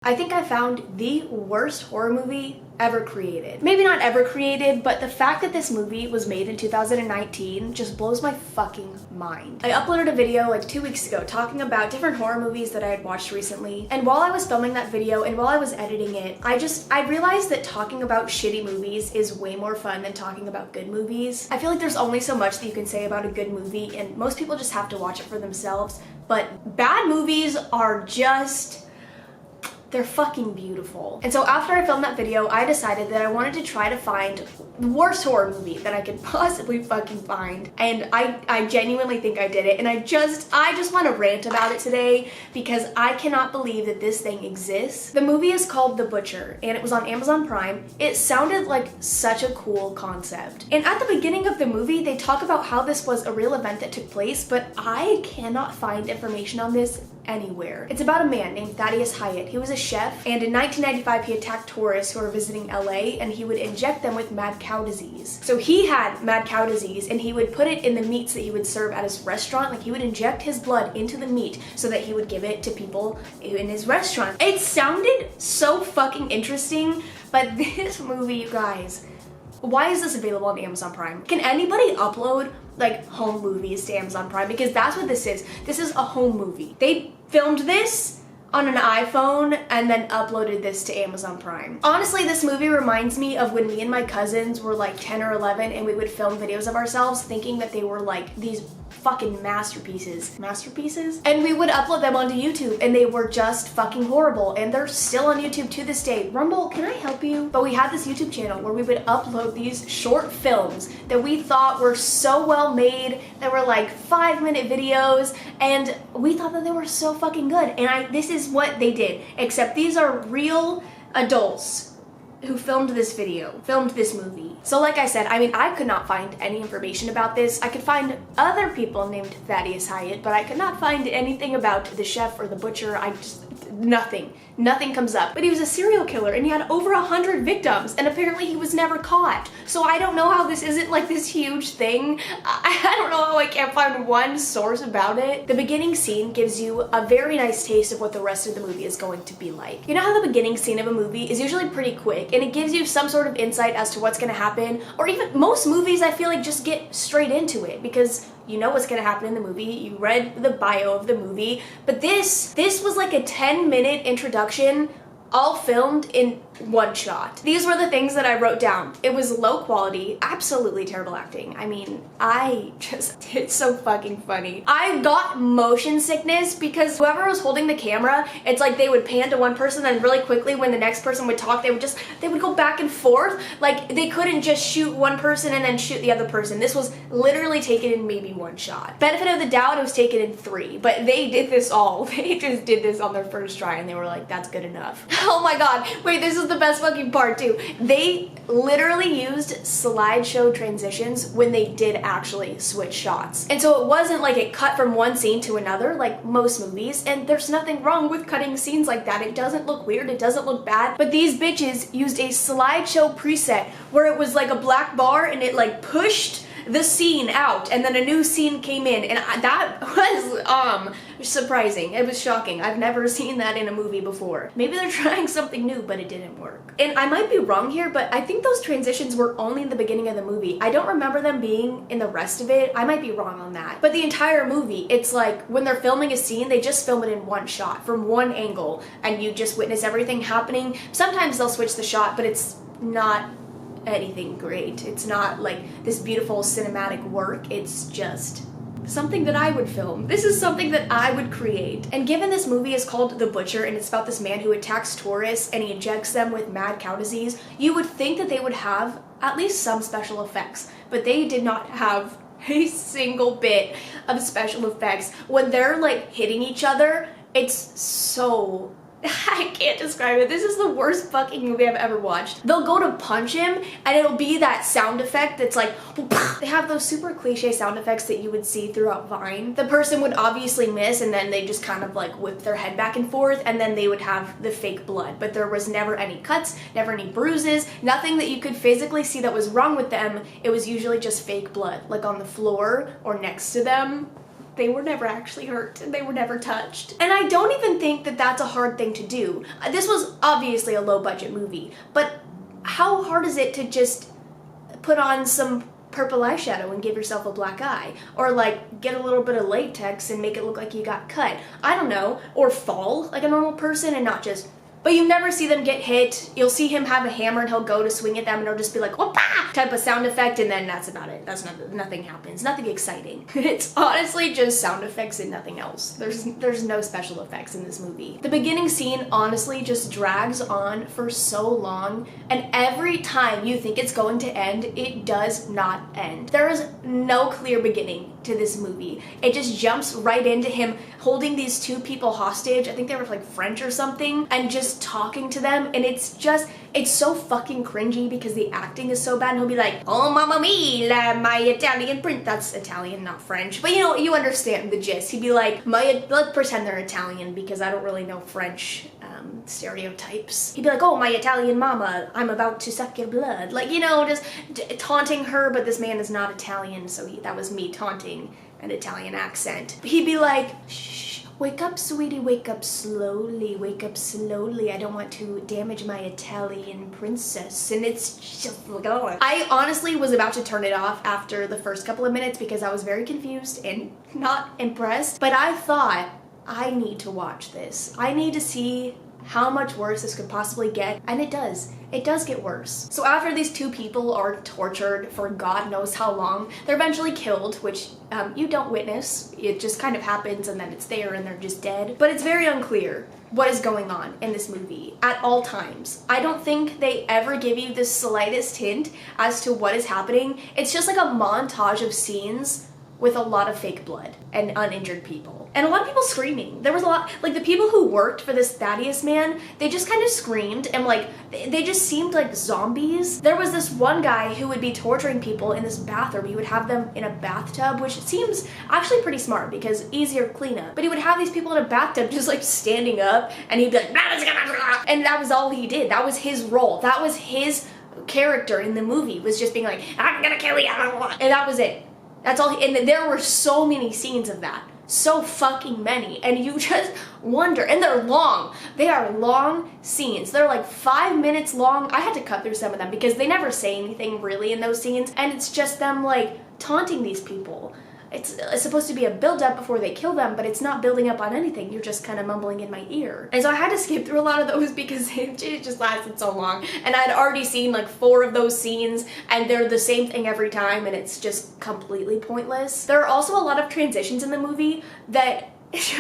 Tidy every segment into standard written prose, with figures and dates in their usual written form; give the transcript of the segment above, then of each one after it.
I think I found the worst horror movie ever created. Maybe not ever created, but the fact that this movie was made in 2019 just blows my fucking mind. I uploaded a video like 2 weeks ago talking about different horror movies that I had watched recently, and while I was filming that video and while I was editing it, I realized that talking about shitty movies is way more fun than talking about good movies. I feel like there's only so much that you can say about a good movie, and most people just have to watch it for themselves, but bad movies are just... they're fucking beautiful. And so after I filmed that video, I decided that I wanted to try to find the worst horror movie that I could possibly fucking find. And I genuinely think I did it. And I just want to rant about it today because I cannot believe that this thing exists. The movie is called The Butcher and it was on Amazon Prime. It sounded like such a cool concept. And at the beginning of the movie, they talk about how this was a real event that took place, but I cannot find information on this anywhere. It's about a man named Thaddeus Hyatt. He was a chef, and in 1995 he attacked tourists who were visiting LA, and he would inject them with mad cow disease. So he had mad cow disease, and he would put it in the meats that he would serve at his restaurant. Like, he would inject his blood into the meat so that he would give it to people in his restaurant. It sounded so fucking interesting, but this movie, you guys, why is this available on Amazon Prime? Can anybody upload like home movies to Amazon Prime? Because that's what this is. This is a home movie. They filmed this on an iPhone and then uploaded this to Amazon Prime. Honestly, this movie reminds me of when me and my cousins were like 10 or 11 and we would film videos of ourselves thinking that they were like these fucking masterpieces, and we would upload them onto YouTube and they were just fucking horrible, and they're still on YouTube to this day. Rumble, can I help you? But we had this YouTube channel where we would upload these short films that we thought were so well made, that were like 5-minute videos, and we thought that they were so fucking good. And this is what they did, except these are real adults who filmed this movie. So like I said, I mean, I could not find any information about this. I could find other people named Thaddeus Hyatt, but I could not find anything about the chef or the butcher. Nothing comes up. But he was a serial killer and he had over 100 victims, and apparently he was never caught. So I don't know how this isn't like this huge thing. I don't know how I can't find one source about it. The beginning scene gives you a very nice taste of what the rest of the movie is going to be like. You know how the beginning scene of a movie is usually pretty quick and it gives you some sort of insight as to what's gonna happen, or even most movies I feel like just get straight into it because you know what's gonna happen in the movie, you read the bio of the movie, but this was like a 10-minute introduction, all filmed in one shot. These were the things that I wrote down. It was low quality, absolutely terrible acting. I mean, it's so fucking funny. I got motion sickness because whoever was holding the camera, it's like they would pan to one person and really quickly when the next person would talk, they would go back and forth. Like, they couldn't just shoot one person and then shoot the other person. This was literally taken in maybe one shot. Benefit of the doubt, it was taken in 3, but they did this all. They just did this on their first try and they were like, that's good enough. Oh my god, wait, this is the best fucking part too. They literally used slideshow transitions when they did actually switch shots. And so it wasn't like it cut from one scene to another like most movies, and there's nothing wrong with cutting scenes like that. It doesn't look weird, it doesn't look bad, but these bitches used a slideshow preset where it was like a black bar and it like pushed the scene out and then a new scene came in, and that was surprising. It was shocking. I've never seen that in a movie before. Maybe they're trying something new, but it didn't work. And I might be wrong here, but I think those transitions were only in the beginning of the movie. I don't remember them being in the rest of it. I might be wrong on that. But the entire movie, it's like when they're filming a scene, they just film it in one shot from one angle and you just witness everything happening. Sometimes they'll switch the shot, but it's not anything great. It's not like this beautiful cinematic work. It's just something that I would film. This is something that I would create. And given this movie is called The Butcher and it's about this man who attacks tourists and he injects them with mad cow disease, you would think that they would have at least some special effects, but they did not have a single bit of special effects. When they're like hitting each other, it's so... I can't describe it. This is the worst fucking movie I've ever watched. They'll go to punch him and it'll be that sound effect that's like, they have those super cliche sound effects that you would see throughout Vine. The person would obviously miss and then they just kind of like whip their head back and forth, and then they would have the fake blood, but there was never any cuts, never any bruises, nothing that you could physically see that was wrong with them. It was usually just fake blood, like on the floor or next to them. they were never actually hurt and they were never touched. And I don't even think that that's a hard thing to do. This was obviously a low budget movie, but how hard is it to just put on some purple eyeshadow and give yourself a black eye? Or like get a little bit of latex and make it look like you got cut. I don't know. Or fall like a normal person and not just... But you never see them get hit. You'll see him have a hammer and he'll go to swing at them and it'll just be like, whoop type of sound effect, and then that's about it. Nothing happens. Nothing exciting. It's honestly just sound effects and nothing else. There's no special effects in this movie. The beginning scene honestly just drags on for so long, and every time you think it's going to end, it does not end. There is no clear beginning to this movie. It just jumps right into him holding these two people hostage. I think they were like French or something, and just talking to them, and it's so fucking cringy because the acting is so bad, and he'll be like, oh mamma mia, my Italian prince. That's Italian, not French, but you understand the gist. He'd be like, let's pretend they're Italian because I don't really know French stereotypes. He'd be like, oh, my Italian mama, I'm about to suck your blood. Like, just taunting her, but this man is not Italian, so that was me taunting an Italian accent. He'd be like, shh, wake up, sweetie, wake up slowly, I don't want to damage my Italian princess. And it's just like, oh. I honestly was about to turn it off after the first couple of minutes because I was very confused and not impressed, but I thought, I need to watch this. I need to see how much worse this could possibly get, and it does. It does get worse. So after these two people are tortured for God knows how long, they're eventually killed, which you don't witness. It just kind of happens and then it's there and they're just dead. But it's very unclear what is going on in this movie at all times. I don't think they ever give you the slightest hint as to what is happening. It's just like a montage of scenes with a lot of fake blood and uninjured people. And a lot of people screaming. There was a lot, like the people who worked for this Thaddeus man, they just kind of screamed and like, they just seemed like zombies. There was this one guy who would be torturing people in this bathroom. He would have them in a bathtub, which seems actually pretty smart because easier cleanup. But he would have these people in a bathtub just like standing up and he'd be like, and that was all he did. That was his role. That was his character in the movie, was just being like, I'm gonna kill you. And that was it. That's all, and there were so many scenes of that. So fucking many. And you just wonder, and they're long. They are long scenes. They're like 5 minutes long. I had to cut through some of them because they never say anything really in those scenes. And it's just them like taunting these people. It's supposed to be a build-up before they kill them, but it's not building up on anything. You're just kind of mumbling in my ear. And so I had to skip through a lot of those because it just lasted so long. And I'd already seen like 4 of those scenes, and they're the same thing every time, and it's just completely pointless. There are also a lot of transitions in the movie that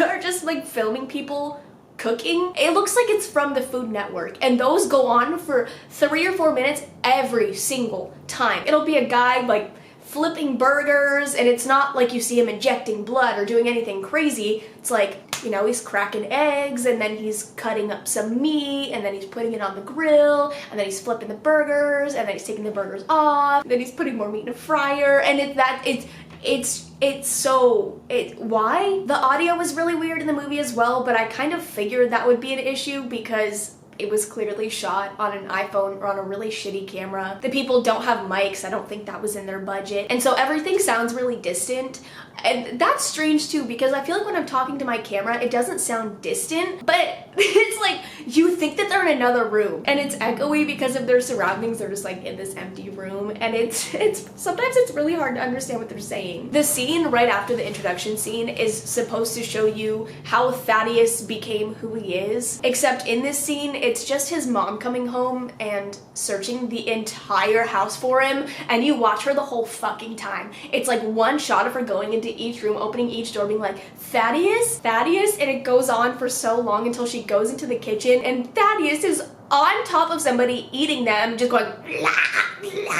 are just like filming people cooking. It looks like it's from the Food Network, and those go on for 3 or 4 minutes every single time. It'll be a guy like flipping burgers, and it's not like you see him injecting blood or doing anything crazy. It's like, he's cracking eggs, and then he's cutting up some meat, and then he's putting it on the grill, and then he's flipping the burgers, and then he's taking the burgers off, and then he's putting more meat in a fryer, and why? The audio was really weird in the movie as well, but I kind of figured that would be an issue because it was clearly shot on an iPhone or on a really shitty camera. The people don't have mics. I don't think that was in their budget. And so everything sounds really distant. And that's strange too, because I feel like when I'm talking to my camera, it doesn't sound distant, but it's like you think that they're in another room, and it's echoey because of their surroundings. They're just like in this empty room, and it's sometimes it's really hard to understand what they're saying. The scene right after the introduction scene is supposed to show you how Thaddeus became who he is, except in this scene, it's just his mom coming home and searching the entire house for him, and you watch her the whole fucking time. It's like one shot of her going into each room, opening each door, being like, Thaddeus, Thaddeus, and it goes on for so long until she goes into the kitchen, and Thaddeus is on top of somebody eating them, just going blah, blah,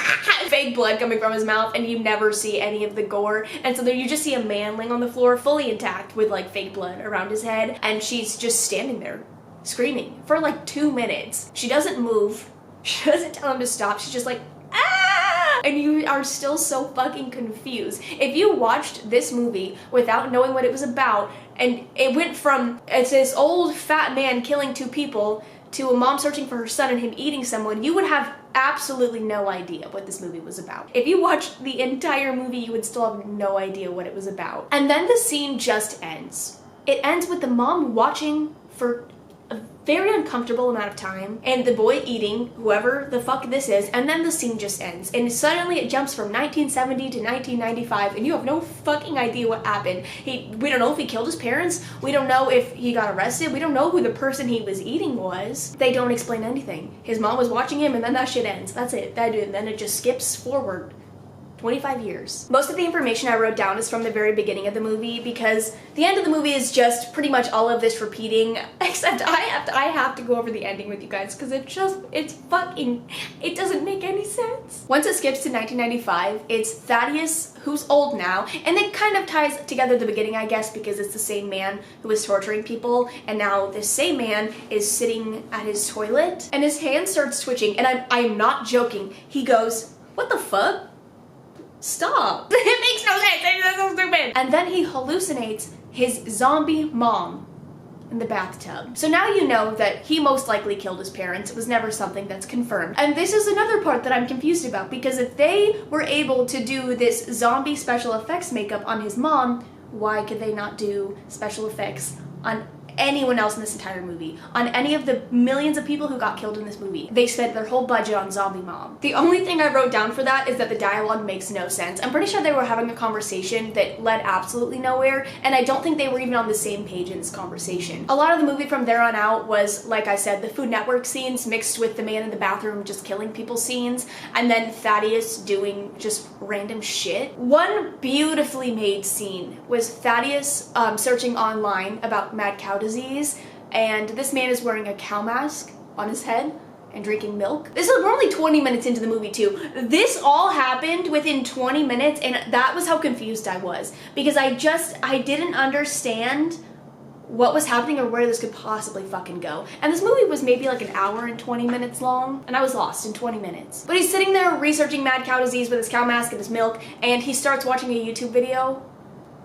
fake blood coming from his mouth, and you never see any of the gore. And so there you just see a man laying on the floor fully intact with like fake blood around his head, and she's just standing there screaming for like 2 minutes. She doesn't move. She doesn't tell him to stop. She's just like, ah! And you are still so fucking confused. If you watched this movie without knowing what it was about, and it went from, it's this old fat man killing 2 people, to a mom searching for her son and him eating someone, you would have absolutely no idea what this movie was about. If you watched the entire movie, you would still have no idea what it was about. And then the scene just ends. It ends with the mom watching for a very uncomfortable amount of time and the boy eating whoever the fuck this is, and then the scene just ends. And suddenly it jumps from 1970 to 1995 and you have no fucking idea what happened. We don't know if he killed his parents. We don't know if he got arrested. We don't know who the person he was eating was. They don't explain anything. His mom was watching him and then that shit ends. That's it. And then it just skips forward 25 years. Most of the information I wrote down is from the very beginning of the movie because the end of the movie is just pretty much all of this repeating, except I have to go over the ending with you guys because it doesn't make any sense. Once it skips to 1995, it's Thaddeus, who's old now, and it kind of ties together the beginning, I guess, because it's the same man who was torturing people, and now this same man is sitting at his toilet, and his hand starts twitching, and I'm not joking. He goes, "What the fuck? Stop." It makes no sense. It's so stupid. And then he hallucinates his zombie mom in the bathtub. So now you know that he most likely killed his parents. It was never something that's confirmed. And this is another part that I'm confused about, because if they were able to do this zombie special effects makeup on his mom, why could they not do special effects on anyone else in this entire movie, on any of the millions of people who got killed in this movie? They spent their whole budget on zombie mom. The only thing I wrote down for that is that the dialogue makes no sense. I'm pretty sure they were having a conversation that led absolutely nowhere, and I don't think they were even on the same page in this conversation. A lot of the movie from there on out was, like I said, the Food Network scenes mixed with the man in the bathroom just killing people scenes, and then Thaddeus doing just random shit. One beautifully made scene was Thaddeus searching online about mad cow disease, and this man is wearing a cow mask on his head and drinking milk. We're only 20 minutes into the movie too. This all happened within 20 minutes, and that was how confused I was, because I didn't understand what was happening or where this could possibly fucking go. And this movie was maybe like an hour and 20 minutes long, and I was lost in 20 minutes. But he's sitting there researching mad cow disease with his cow mask and his milk, and he starts watching a YouTube video.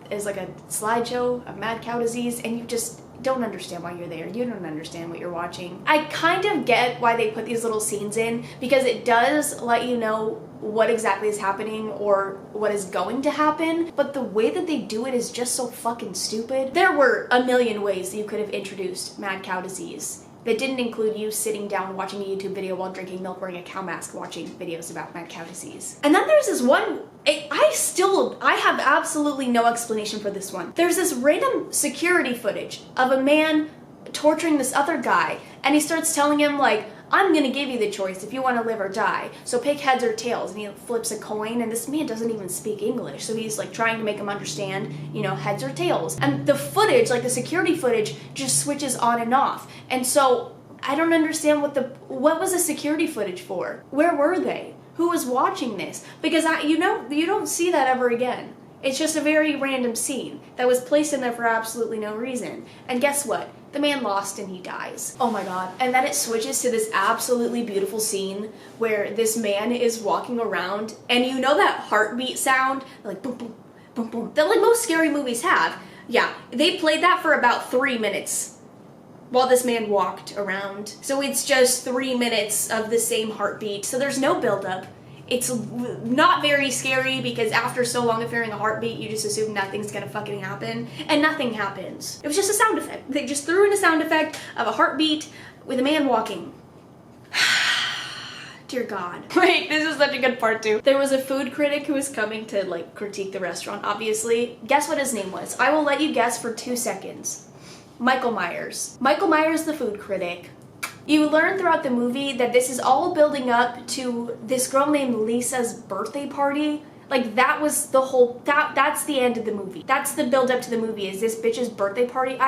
It's like a slideshow of mad cow disease, and you just don't understand why you're there. You don't understand what you're watching. I kind of get why they put these little scenes in, because it does let you know what exactly is happening or what is going to happen, but the way that they do it is just so fucking stupid. There were a million ways that you could have introduced mad cow disease that didn't include you sitting down watching a YouTube video while drinking milk wearing a cow mask watching videos about mad cow disease. And then there's this one, I have absolutely no explanation for this one. There's this random security footage of a man torturing this other guy, and he starts telling him like, "I'm gonna give you the choice if you want to live or die, so pick heads or tails," and he flips a coin, and this man doesn't even speak English, so he's like trying to make him understand, you know, heads or tails. And the footage, like the security footage, just switches on and off, and so I don't understand what was the security footage for? Where were they? Who was watching this? Because you don't see that ever again. It's just a very random scene that was placed in there for absolutely no reason. And guess what? The man lost and he dies. Oh my god. And then it switches to this absolutely beautiful scene where this man is walking around, and you know that heartbeat sound? Like boom, boom, boom, boom. That like most scary movies have. Yeah, they played that for about 3 minutes while this man walked around. So it's just 3 minutes of the same heartbeat. So there's no buildup. It's not very scary because after so long of hearing a heartbeat, you just assume nothing's gonna fucking happen, and nothing happens. It was just a sound effect. They just threw in a sound effect of a heartbeat with a man walking. Dear God. Wait, this is such a good part too. There was a food critic who was coming to like critique the restaurant, obviously. Guess what his name was? I will let you guess for 2 seconds. Michael Myers. Michael Myers, the food critic. You learn throughout the movie that this is all building up to this girl named Lisa's birthday party. Like that was the whole, that's the end of the movie. That's the build up to the movie, is this bitch's birthday party.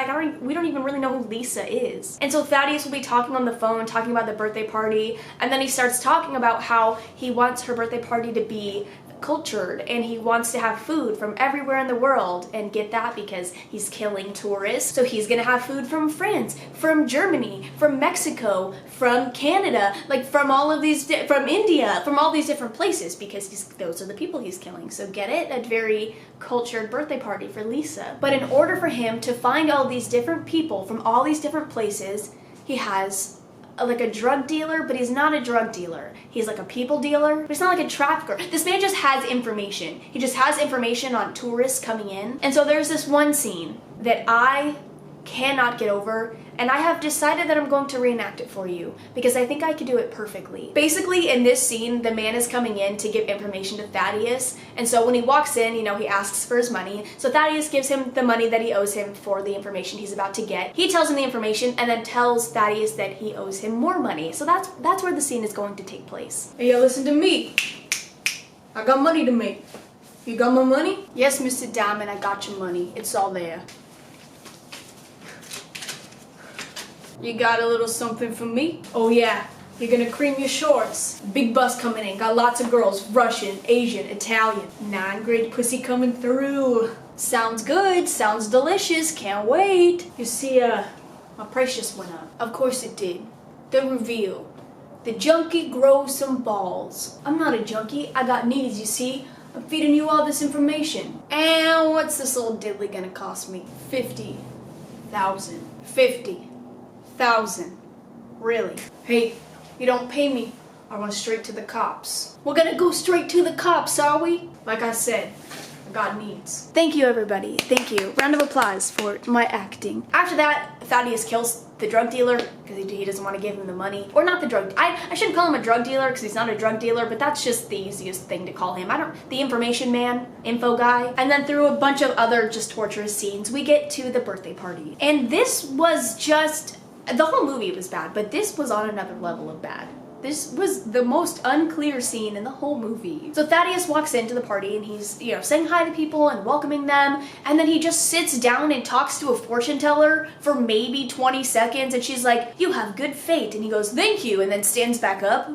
We don't even really know who Lisa is. And so Thaddeus will be talking on the phone, talking about the birthday party, and then he starts talking about how he wants her birthday party to be cultured, and he wants to have food from everywhere in the world, and get that because he's killing tourists, so he's gonna have food from France, from Germany, from Mexico, from Canada, like from all of these, from India, from all these different places, because those are the people he's killing. So get it? A very cultured birthday party for Lisa. But in order for him to find all these different people from all these different places, he has like a drug dealer, but he's not a drug dealer. He's like a people dealer, but he's not like a trafficker. This man just has information. He just has information on tourists coming in. And so there's this one scene that I cannot get over, and I have decided that I'm going to reenact it for you because I think I could do it perfectly. Basically, in this scene, the man is coming in to give information to Thaddeus, and so when he walks in, you know, he asks for his money. So Thaddeus gives him the money that he owes him for the information he's about to get. He tells him the information and then tells Thaddeus that he owes him more money. So that's where the scene is going to take place. Hey, yo, listen to me. I got money to make. You got my money? Yes, Mr. Diamond, I got your money. It's all there. You got a little something for me? Oh yeah, you're gonna cream your shorts. Big bus coming in, got lots of girls, Russian, Asian, Italian. 9-grade pussy coming through. Sounds good, sounds delicious, can't wait. You see, my price just went up. Of course it did. The reveal. The junkie grows some balls. I'm not a junkie, I got needs, you see? I'm feeding you all this information. And what's this little diddly gonna cost me? 50,000. 50,000. Really? Hey, you don't pay me, I went straight to the cops. We're gonna go straight to the cops, are we? Like I said, I got needs. Thank you, everybody. Thank you. Round of applause for my acting. After that, Thaddeus kills the drug dealer because he doesn't want to give him the money. Or not the drug, I shouldn't call him a drug dealer because he's not a drug dealer, but that's just the easiest thing to call him. The information man, info guy. And then through a bunch of other just torturous scenes, we get to the birthday party. And this was just, the whole movie was bad, but this was on another level of bad. This was the most unclear scene in the whole movie. So Thaddeus walks into the party and he's, you know, saying hi to people and welcoming them, and then he just sits down and talks to a fortune teller for maybe 20 seconds, and she's like, "You have good fate," and he goes, "Thank you," and then stands back up.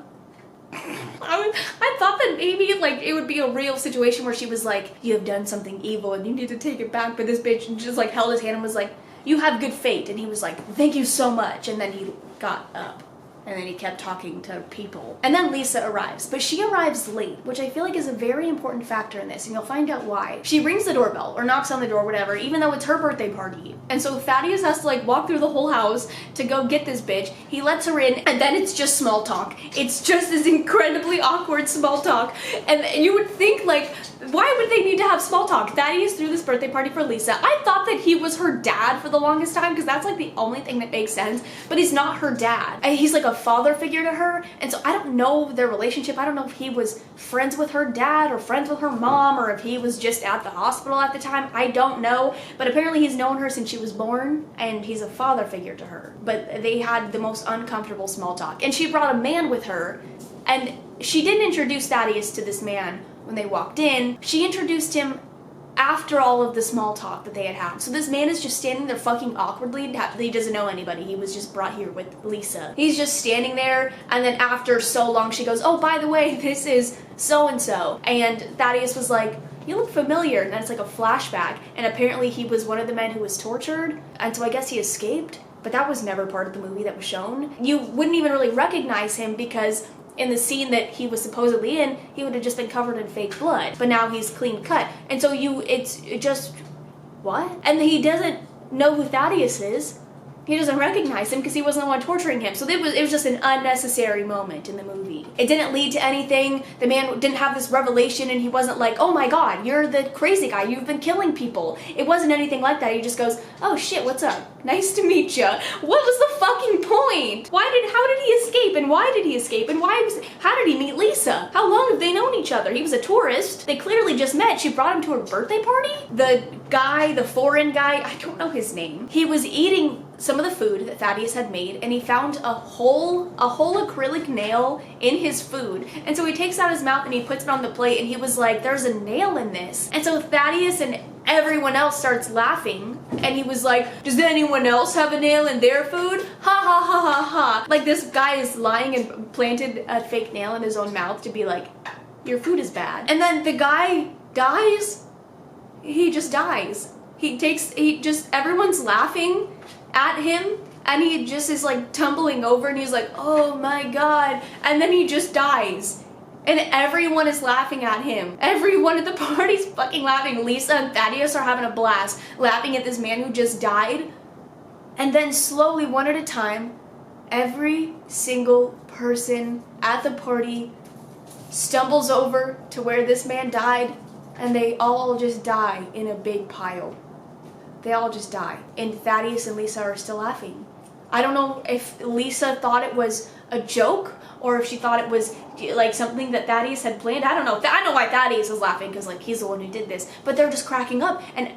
I thought that maybe like it would be a real situation where she was like, "You have done something evil and you need to take it back," but this bitch just like held his hand and was like, "You have good fate," and he was like, "Thank you so much," and then he got up. And then he kept talking to people. And then Lisa arrives, but she arrives late, which I feel like is a very important factor in this, and you'll find out why. She rings the doorbell, or knocks on the door, whatever, even though it's her birthday party. And so Thaddeus has to like walk through the whole house to go get this bitch. He lets her in, and then it's just small talk. It's just this incredibly awkward small talk. And you would think like, why would they need to have small talk? Thaddeus threw this birthday party for Lisa. I thought that he was her dad for the longest time, because that's like the only thing that makes sense, but he's not her dad. And he's like a father figure to her, and so I don't know their relationship. I don't know if he was friends with her dad or friends with her mom, or if he was just at the hospital at the time. I don't know, but apparently he's known her since she was born, and he's a father figure to her. But they had the most uncomfortable small talk, and she brought a man with her, and she didn't introduce Thaddeus to this man when they walked in. She introduced him after all of the small talk that they had had. So this man is just standing there fucking awkwardly. He doesn't know anybody. He was just brought here with Lisa. He's just standing there, and then after so long she goes, "Oh, by the way, this is so-and-so." And Thaddeus was like, "You look familiar," and then it's like a flashback, and apparently he was one of the men who was tortured, and so I guess he escaped, but that was never part of the movie that was shown. You wouldn't even really recognize him because in the scene that he was supposedly in, he would have just been covered in fake blood, but now he's clean cut. And so it just, what? And he doesn't know who Thaddeus is. He doesn't recognize him because he wasn't the one torturing him. So it was just an unnecessary moment in the movie. It didn't lead to anything. The man didn't have this revelation, and he wasn't like, "Oh my god, you're the crazy guy, you've been killing people." It wasn't anything like that. He just goes, "Oh shit, what's up? Nice to meet ya." What was the fucking point? How did he escape, and why did he escape, and how did he meet Lisa? How long have they known each other? He was a tourist. They clearly just met. She brought him to her birthday party? The guy, the foreign guy, I don't know his name. He was eating some of the food that Thaddeus had made, and he found a whole acrylic nail in his food. And so he takes out his mouth and he puts it on the plate, and he was like, "There's a nail in this." And so Thaddeus and everyone else starts laughing, and he was like, "Does anyone else have a nail in their food? Ha ha ha ha ha." Like this guy is lying and planted a fake nail in his own mouth to be like, "Your food is bad." And then the guy dies. He just dies. Everyone's laughing at him, and he just is like tumbling over, and he's like, "Oh my god," and then he just dies. And everyone is laughing at him. Everyone at the party's fucking laughing. Lisa and Thaddeus are having a blast, laughing at this man who just died. And then slowly, one at a time, Every single person at the party stumbles over to where this man died, and they all just die in a big pile. They all just die. And Thaddeus and Lisa are still laughing. I don't know if Lisa thought it was a joke or if she thought it was like something that Thaddeus had planned. I don't know. I know why Thaddeus was laughing because like he's the one who did this. But they're just cracking up. And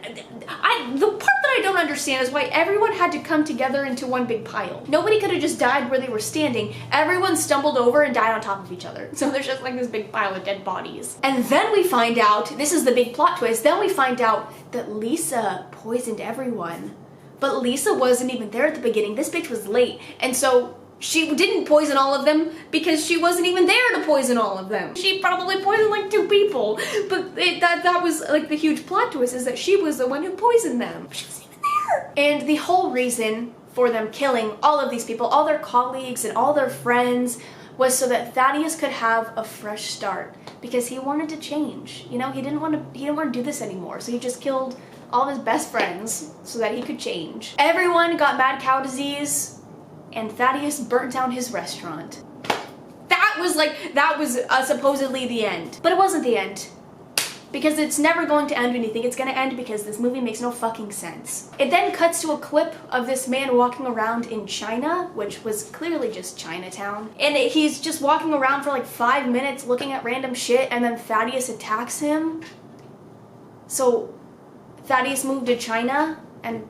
the part that I don't understand is why everyone had to come together into one big pile. Nobody could have just died where they were standing. Everyone stumbled over and died on top of each other. So there's just like this big pile of dead bodies. And then we find out, this is the big plot twist, then we find out that Lisa poisoned everyone. But Lisa wasn't even there at the beginning. This bitch was late. And so she didn't poison all of them because she wasn't even there to poison all of them. She probably poisoned like 2 people. But that was like the huge plot twist, is that she was the one who poisoned them. She wasn't even there. And the whole reason for them killing all of these people, all their colleagues and all their friends, was so that Thaddeus could have a fresh start. Because he wanted to change. You know, he didn't want to do this anymore. So he just killed all of his best friends so that he could change. Everyone got mad cow disease, and Thaddeus burnt down his restaurant. That was supposedly the end. But it wasn't the end. Because it's never going to end when you think it's gonna end, because this movie makes no fucking sense. It then cuts to a clip of this man walking around in China, which was clearly just Chinatown. And he's just walking around for like 5 minutes looking at random shit, and then Thaddeus attacks him. So Thaddeus moved to China and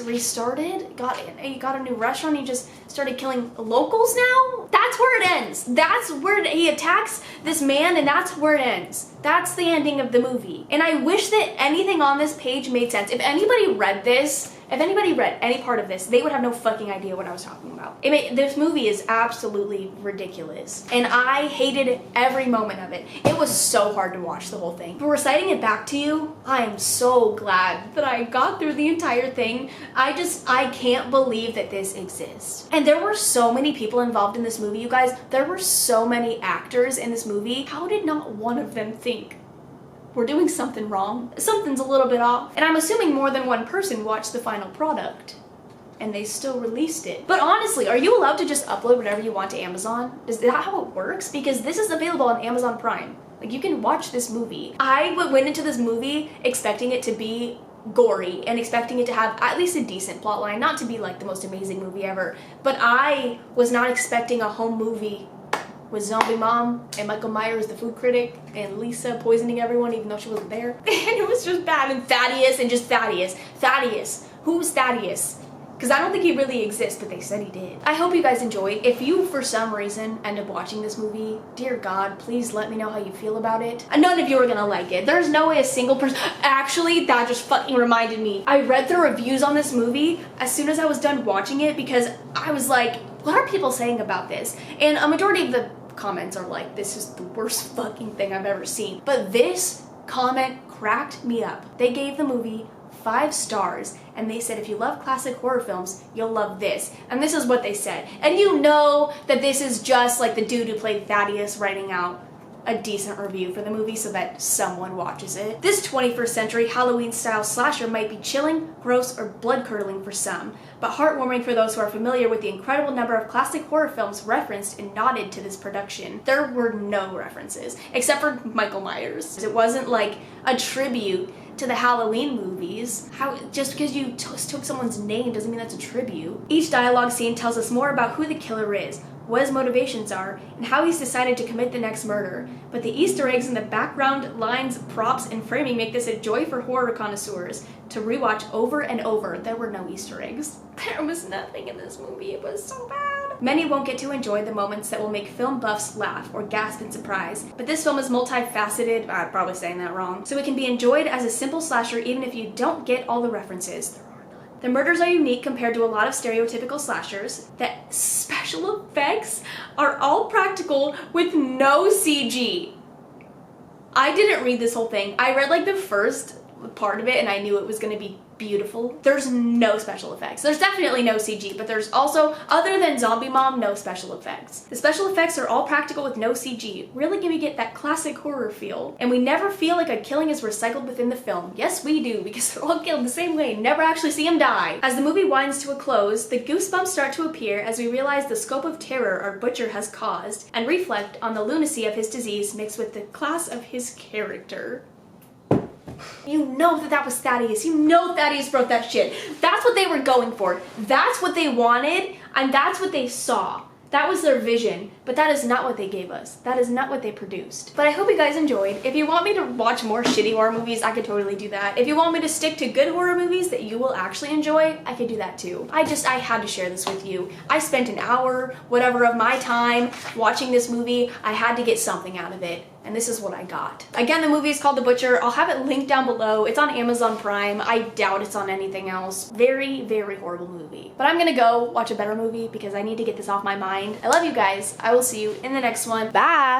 restarted, he got a new restaurant, he just started killing locals now? That's where it ends. That's where he attacks this man, and that's where it ends. That's the ending of the movie. And I wish that anything on this page made sense. If anybody read this, if anybody read any part of this, they would have no fucking idea what I was talking about. This movie is absolutely ridiculous. And I hated every moment of it. It was so hard to watch the whole thing. For reciting it back to you, I am so glad that I got through the entire thing. I can't believe that this exists. And there were so many people involved in this movie, you guys. There were so many actors in this movie. How did not one of them think, we're doing something wrong? Something's a little bit off. And I'm assuming more than one person watched the final product and they still released it. But honestly, are you allowed to just upload whatever you want to Amazon? Is that how it works? Because this is available on Amazon Prime. Like, you can watch this movie. I went into this movie expecting it to be gory and expecting it to have at least a decent plot line, not to be like the most amazing movie ever, but I was not expecting a home movie with Zombie Mom and Michael Myers, the food critic, and Lisa poisoning everyone even though she wasn't there. And it was just bad. And Thaddeus, and just Thaddeus. Thaddeus. Who's Thaddeus? Because I don't think he really exists, but they said he did. I hope you guys enjoyed. If you, for some reason, end up watching this movie, dear God, please let me know how you feel about it. None of you are gonna like it. There's no way a single person... Actually, that just fucking reminded me. I read the reviews on this movie as soon as I was done watching it, because I was like, what are people saying about this? And a majority of the comments are like, this is the worst fucking thing I've ever seen. But this comment cracked me up. They gave the movie 5 stars, and they said if you love classic horror films, you'll love this. And this is what they said. And you know that this is just like the dude who played Thaddeus writing out a decent review for the movie so that someone watches it. This 21st century Halloween style slasher might be chilling, gross, or blood-curdling for some, but heartwarming for those who are familiar with the incredible number of classic horror films referenced and nodded to this production. There were no references, except for Michael Myers. It wasn't like a tribute to the Halloween movies. Just because you took someone's name doesn't mean that's a tribute. Each dialogue scene tells us more about who the killer is, what his motivations are, and how he's decided to commit the next murder. But the Easter eggs in the background, lines, props, and framing make this a joy for horror connoisseurs to rewatch over and over. There were no Easter eggs. There was nothing in this movie. It was so bad. Many won't get to enjoy the moments that will make film buffs laugh or gasp in surprise, but this film is multifaceted, I'm probably saying that wrong, so it can be enjoyed as a simple slasher even if you don't get all the references. The murders are unique compared to a lot of stereotypical slashers. That special effects are all practical with no CG. I didn't read this whole thing. I read like the first part of it and I knew it was gonna be beautiful. There's no special effects. There's definitely no CG, but there's also, other than Zombie Mom, no special effects. The special effects are all practical with no CG, really gonna get that classic horror feel. And we never feel like a killing is recycled within the film. Yes, we do, because they're all killed the same way, never actually see him die. As the movie winds to a close, the goosebumps start to appear as we realize the scope of terror our butcher has caused, and reflect on the lunacy of his disease mixed with the class of his character. You know that was Thaddeus. You know Thaddeus wrote that shit. That's what they were going for. That's what they wanted, and that's what they saw. That was their vision, but that is not what they gave us. That is not what they produced. But I hope you guys enjoyed. If you want me to watch more shitty horror movies, I could totally do that. If you want me to stick to good horror movies that you will actually enjoy, I could do that too. I had to share this with you. I spent an hour, whatever, of my time watching this movie. I had to get something out of it. And this is what I got. Again, the movie is called The Butcher. I'll have it linked down below. It's on Amazon Prime. I doubt it's on anything else. Very, very horrible movie. But I'm gonna go watch a better movie because I need to get this off my mind. I love you guys. I will see you in the next one. Bye!